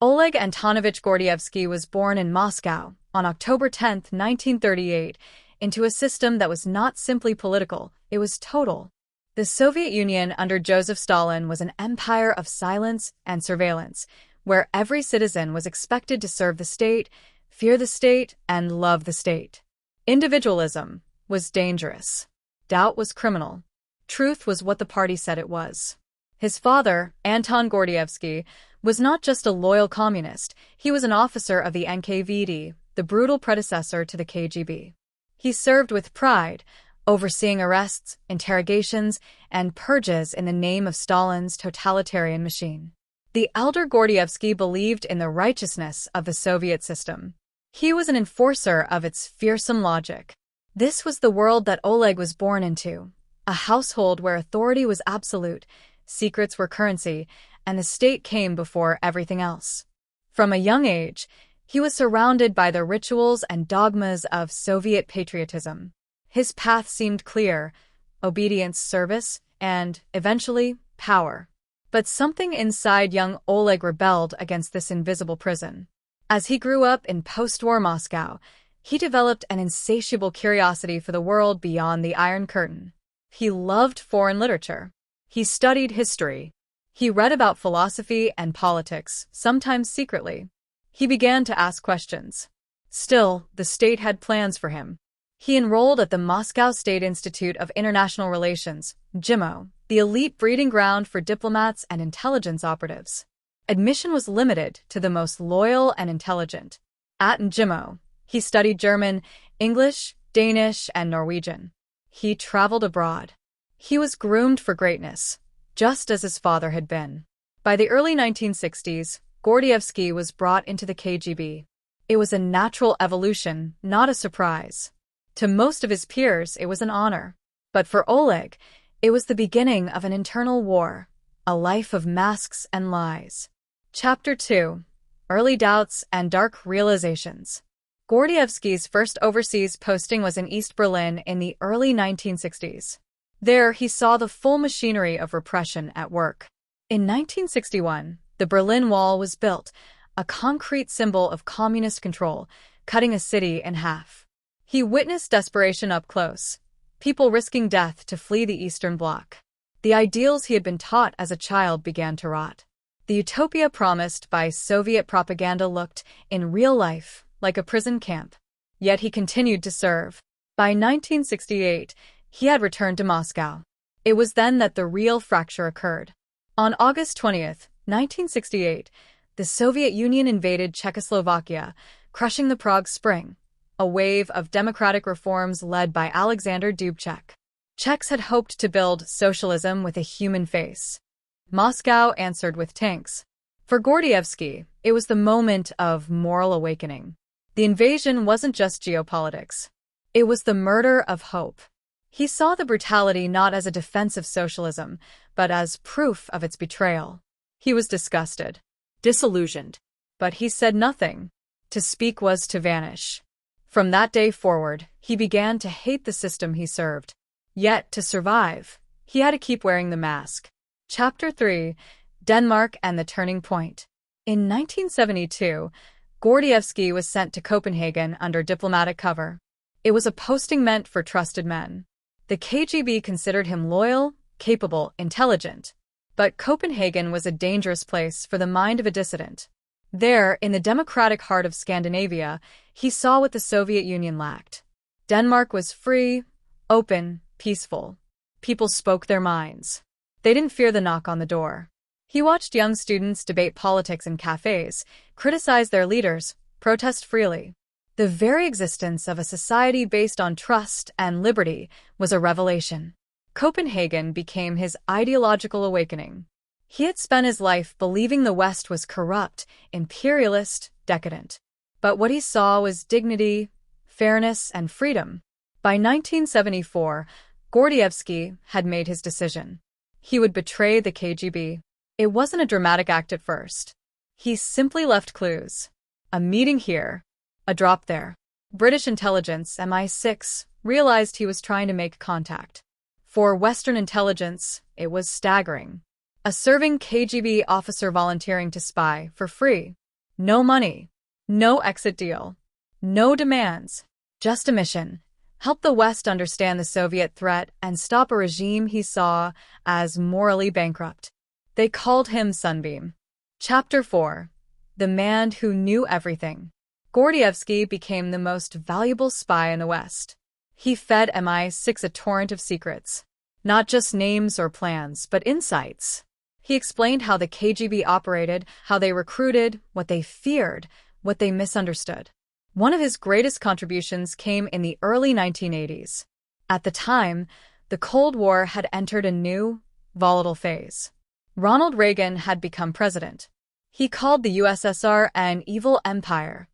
Oleg Antonovich Gordievsky was born in Moscow on October 10, 1938, into a system that was not simply political, it was total. The Soviet Union under Joseph Stalin was an empire of silence and surveillance, where every citizen was expected to serve the state, fear the state, and love the state. Individualism was dangerous. Doubt was criminal. Truth was what the party said it was. His father, Anton Gordievsky, was not just a loyal communist, he was an officer of the NKVD, the brutal predecessor to the KGB. He served with pride, overseeing arrests, interrogations, and purges in the name of Stalin's totalitarian machine. The elder Gordievsky believed in the righteousness of the Soviet system. He was an enforcer of its fearsome logic. This was the world that Oleg was born into, a household where authority was absolute, secrets were currency, and the state came before everything else. From a young age, he was surrounded by the rituals and dogmas of Soviet patriotism. His path seemed clear: obedience, service, and, eventually, power. But something inside young Oleg rebelled against this invisible prison. As he grew up in post-war Moscow, he developed an insatiable curiosity for the world beyond the Iron Curtain. He loved foreign literature. He studied history. He read about philosophy and politics, sometimes secretly. He began to ask questions. Still, the state had plans for him. He enrolled at the Moscow State Institute of International Relations, GIMO, the elite breeding ground for diplomats and intelligence operatives. Admission was limited to the most loyal and intelligent. At GIMO, he studied German, English, Danish, and Norwegian. He traveled abroad. He was groomed for greatness, just as his father had been. By the early 1960s, Gordievsky was brought into the KGB. It was a natural evolution, not a surprise. To most of his peers, it was an honor. But for Oleg, it was the beginning of an internal war, a life of masks and lies. Chapter 2: Early Doubts and Dark Realizations. Gordievsky's first overseas posting was in East Berlin in the early 1960s. There, he saw the full machinery of repression at work. In 1961, the Berlin Wall was built, a concrete symbol of communist control, cutting a city in half. He witnessed desperation up close, people risking death to flee the Eastern Bloc. The ideals he had been taught as a child began to rot. The utopia promised by Soviet propaganda looked, in real life, like a prison camp. Yet he continued to serve. By 1968, he had returned to Moscow. It was then that the real fracture occurred. On August 20, 1968, the Soviet Union invaded Czechoslovakia, crushing the Prague Spring, a wave of democratic reforms led by Alexander Dubček. Czechs had hoped to build socialism with a human face. Moscow answered with tanks. For Gordievsky, it was the moment of moral awakening. The invasion wasn't just geopolitics. It was the murder of hope. He saw the brutality not as a defense of socialism, but as proof of its betrayal. He was disgusted, disillusioned. But he said nothing. To speak was to vanish. From that day forward, he began to hate the system he served. Yet, to survive, he had to keep wearing the mask. Chapter 3: Denmark and the Turning Point. In 1972, Gordievsky was sent to Copenhagen under diplomatic cover. It was a posting meant for trusted men. The KGB considered him loyal, capable, intelligent. But Copenhagen was a dangerous place for the mind of a dissident. There, in the democratic heart of Scandinavia, he saw what the Soviet Union lacked. Denmark was free, open, peaceful. People spoke their minds. They didn't fear the knock on the door. He watched young students debate politics in cafes, criticize their leaders, protest freely. The very existence of a society based on trust and liberty was a revelation. Copenhagen became his ideological awakening. He had spent his life believing the West was corrupt, imperialist, decadent. But what he saw was dignity, fairness, and freedom. By 1974, Gordievsky had made his decision. He would betray the KGB. It wasn't a dramatic act at first. He simply left clues. A meeting here, a drop there. British intelligence, MI6, realized he was trying to make contact. For Western intelligence, it was staggering. A serving KGB officer volunteering to spy for free. No money. No exit deal. No demands. Just a mission. Help the West understand the Soviet threat and stop a regime he saw as morally bankrupt. They called him Sunbeam. Chapter 4. The Man Who Knew Everything. Gordievsky became the most valuable spy in the West. He fed MI6 a torrent of secrets. Not just names or plans, but insights. He explained how the KGB operated, how they recruited, what they feared, what they misunderstood. One of his greatest contributions came in the early 1980s. At the time, the Cold War had entered a new, volatile phase. Ronald Reagan had become president. He called the USSR an evil empire.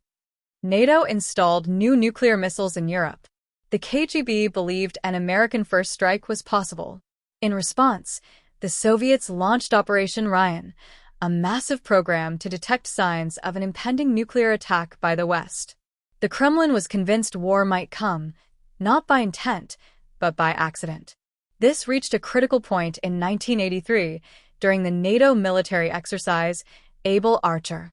NATO installed new nuclear missiles in Europe. The KGB believed an American first strike was possible. In response, the Soviets launched Operation Ryan, a massive program to detect signs of an impending nuclear attack by the West. The Kremlin was convinced war might come, not by intent, but by accident. This reached a critical point in 1983 during the NATO military exercise Able Archer.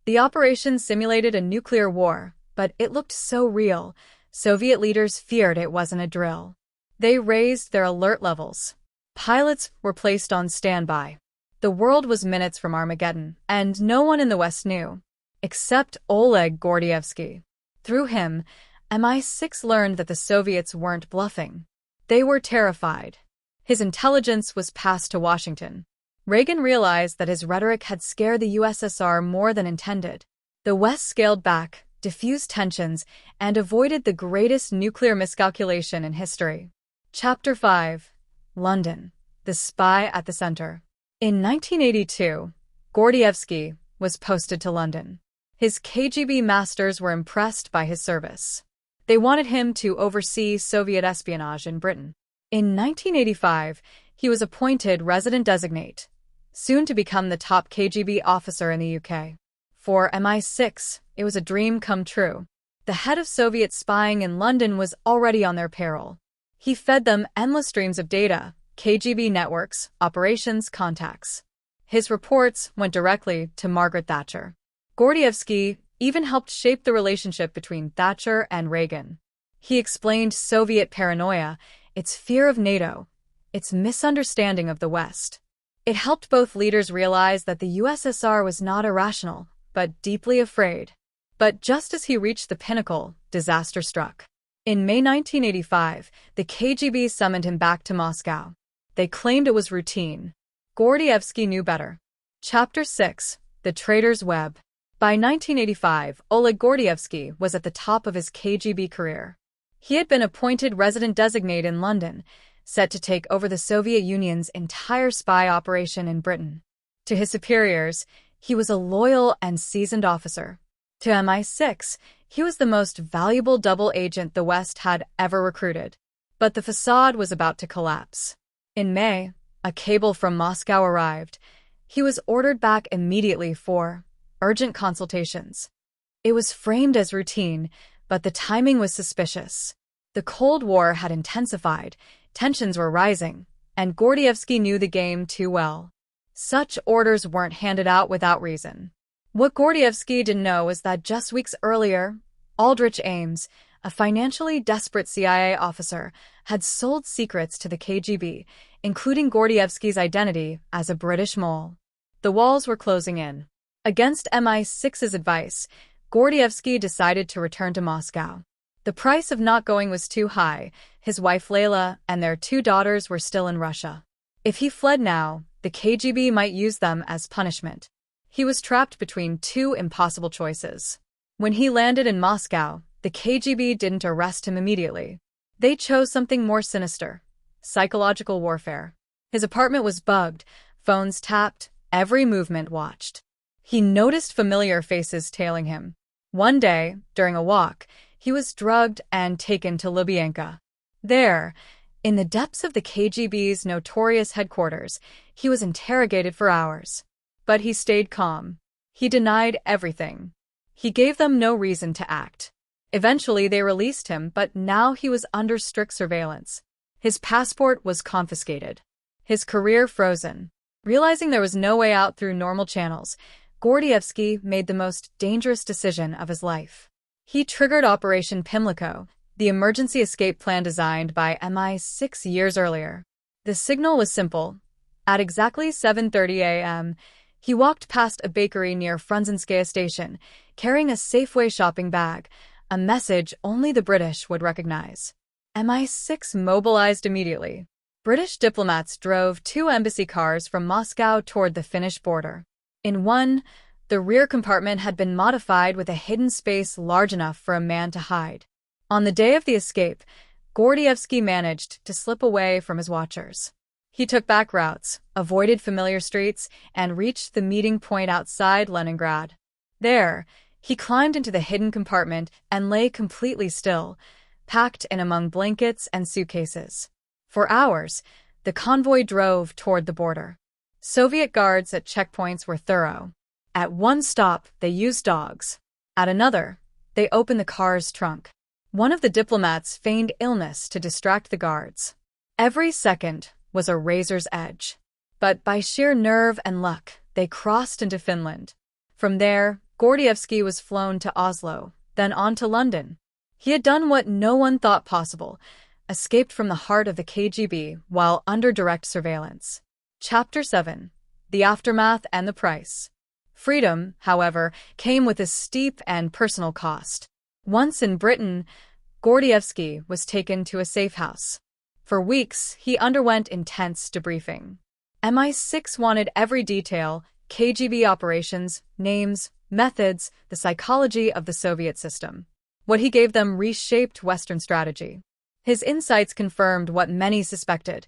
The operation simulated a nuclear war, but it looked so real, Soviet leaders feared it wasn't a drill. They raised their alert levels. Pilots were placed on standby. The world was minutes from Armageddon, and no one in the West knew, except Oleg Gordievsky. Through him, MI6 learned that the Soviets weren't bluffing. They were terrified. His intelligence was passed to Washington. Reagan realized that his rhetoric had scared the USSR more than intended. The West scaled back, diffused tensions, and avoided the greatest nuclear miscalculation in history. Chapter 5. London. The Spy at the Center. In 1982, Gordievsky was posted to London. His KGB masters were impressed by his service. They wanted him to oversee Soviet espionage in Britain. In 1985, he was appointed resident designate, soon to become the top KGB officer in the UK. For MI6, it was a dream come true. The head of Soviet spying in London was already on their payroll. He fed them endless streams of data, KGB networks, operations, contacts. His reports went directly to Margaret Thatcher. Gordievsky even helped shape the relationship between Thatcher and Reagan. He explained Soviet paranoia, its fear of NATO, its misunderstanding of the West. It helped both leaders realize that the USSR was not irrational, but deeply afraid. But just as he reached the pinnacle, disaster struck. In May 1985, the KGB summoned him back to Moscow. They claimed it was routine. Gordievsky knew better. Chapter 6. The Traitor's Web. By 1985, Oleg Gordievsky was at the top of his KGB career. He had been appointed resident designate in London, set to take over the Soviet Union's entire spy operation in Britain. To his superiors, he was a loyal and seasoned officer. To MI6, he was the most valuable double agent the West had ever recruited. But the facade was about to collapse. In May, a cable from Moscow arrived. He was ordered back immediately for urgent consultations. It was framed as routine, but the timing was suspicious. The Cold War had intensified, tensions were rising, and Gordievsky knew the game too well. Such orders weren't handed out without reason. What Gordievsky didn't know was that just weeks earlier, Aldrich Ames, a financially desperate CIA officer, had sold secrets to the KGB, including Gordievsky's identity as a British mole. The walls were closing in. Against MI6's advice, Gordievsky decided to return to Moscow. The price of not going was too high. His wife Layla and their 2 daughters were still in Russia. If he fled now, the KGB might use them as punishment. He was trapped between 2 impossible choices. When he landed in Moscow, the KGB didn't arrest him immediately. They chose something more sinister: psychological warfare. His apartment was bugged, phones tapped, every movement watched. He noticed familiar faces tailing him. One day, during a walk, he was drugged and taken to Lubyanka. There, in the depths of the KGB's notorious headquarters, he was interrogated for hours. But he stayed calm. He denied everything. He gave them no reason to act. Eventually, they released him, but now he was under strict surveillance. His passport was confiscated. His career frozen. Realizing there was no way out through normal channels, Gordievsky made the most dangerous decision of his life. He triggered Operation Pimlico, the emergency escape plan designed by MI6 years earlier. The signal was simple. At exactly 7:30 a.m., he walked past a bakery near Frunzenskaya station, carrying a Safeway shopping bag, a message only the British would recognize. MI6 mobilized immediately. British diplomats drove 2 embassy cars from Moscow toward the Finnish border. In one, the rear compartment had been modified with a hidden space large enough for a man to hide. On the day of the escape, Gordievsky managed to slip away from his watchers. He took back routes, avoided familiar streets, and reached the meeting point outside Leningrad. There, he climbed into the hidden compartment and lay completely still, packed in among blankets and suitcases. For hours, the convoy drove toward the border. Soviet guards at checkpoints were thorough. At one stop, they used dogs. At another, they opened the car's trunk. One of the diplomats feigned illness to distract the guards. Every second was a razor's edge. But by sheer nerve and luck, they crossed into Finland. From there, Gordievsky was flown to Oslo, then on to London. He had done what no one thought possible, escaped from the heart of the KGB while under direct surveillance. Chapter 7. The Aftermath and the Price. Freedom, however, came with a steep and personal cost. Once in Britain, Gordievsky was taken to a safe house. For weeks, he underwent intense debriefing. MI6 wanted every detail: KGB operations, names, methods, the psychology of the Soviet system. What he gave them reshaped Western strategy. His insights confirmed what many suspected.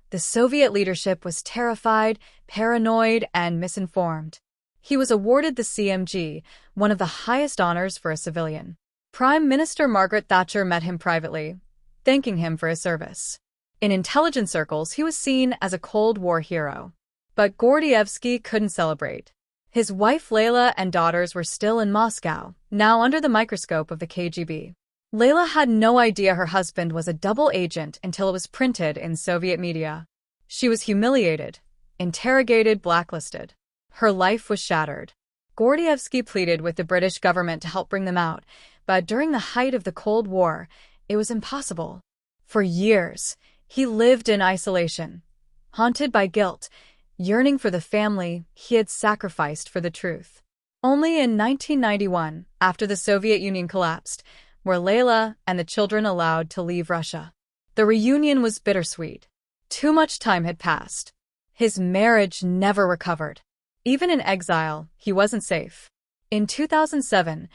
The Soviet leadership was terrified, paranoid, and misinformed. He was awarded the CMG, one of the highest honors for a civilian. Prime Minister Margaret Thatcher met him privately, thanking him for his service. In intelligence circles, he was seen as a Cold War hero. But Gordievsky couldn't celebrate. His wife Layla and daughters were still in Moscow, now under the microscope of the KGB. Layla had no idea her husband was a double agent until it was printed in Soviet media. She was humiliated, interrogated, blacklisted. Her life was shattered. Gordievsky pleaded with the British government to help bring them out, but during the height of the Cold War, it was impossible. For years, he lived in isolation, haunted by guilt, yearning for the family he had sacrificed for the truth. Only in 1991, after the Soviet Union collapsed, were Layla and the children allowed to leave Russia. The reunion was bittersweet. Too much time had passed. His marriage never recovered. Even in exile, he wasn't safe. In 2007,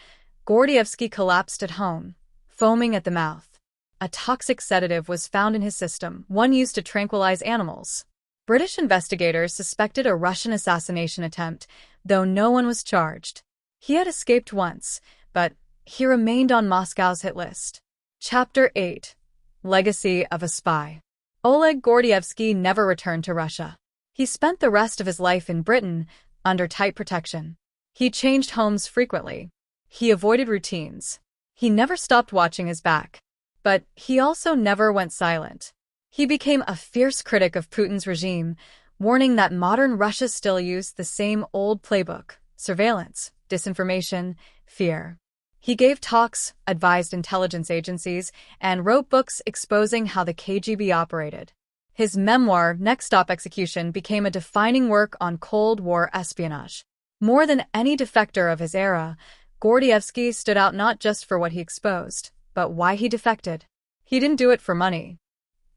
Gordievsky collapsed at home, foaming at the mouth. A toxic sedative was found in his system, one used to tranquilize animals. British investigators suspected a Russian assassination attempt, though no one was charged. He had escaped once, but he remained on Moscow's hit list. Chapter 8. Legacy of a Spy. Oleg Gordievsky never returned to Russia. He spent the rest of his life in Britain, under tight protection. He changed homes frequently. He avoided routines. He never stopped watching his back. But he also never went silent. He became a fierce critic of Putin's regime, warning that modern Russia still used the same old playbook: surveillance, disinformation, fear. He gave talks, advised intelligence agencies, and wrote books exposing how the KGB operated. His memoir, Next Stop Execution, became a defining work on Cold War espionage. More than any defector of his era, Gordievsky stood out not just for what he exposed, but why he defected. He didn't do it for money.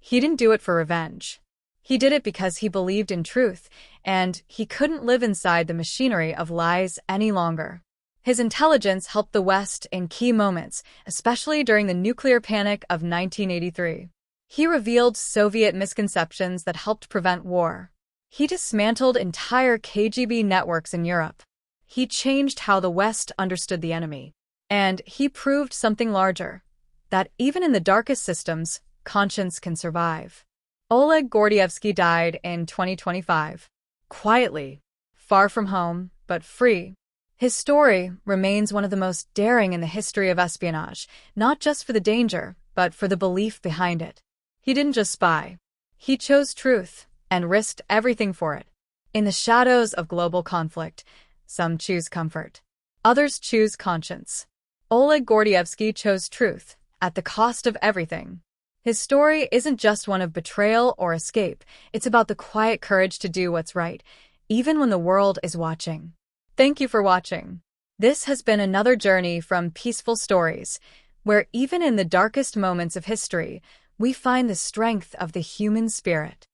He didn't do it for revenge. He did it because he believed in truth, and he couldn't live inside the machinery of lies any longer. His intelligence helped the West in key moments, especially during the nuclear panic of 1983. He revealed Soviet misconceptions that helped prevent war. He dismantled entire KGB networks in Europe. He changed how the West understood the enemy. And he proved something larger: that even in the darkest systems, conscience can survive. Oleg Gordievsky died in 2025. Quietly, far from home, but free. His story remains one of the most daring in the history of espionage, not just for the danger, but for the belief behind it. He didn't just spy. He chose truth and risked everything for it. In the shadows of global conflict, Some choose comfort. Others choose conscience. Oleg Gordievsky chose truth, at the cost of everything. His story isn't just one of betrayal or escape, it's about the quiet courage to do what's right, even when the world is watching. Thank you for watching. This has been another journey from Peaceful Stories, where even in the darkest moments of history, we find the strength of the human spirit.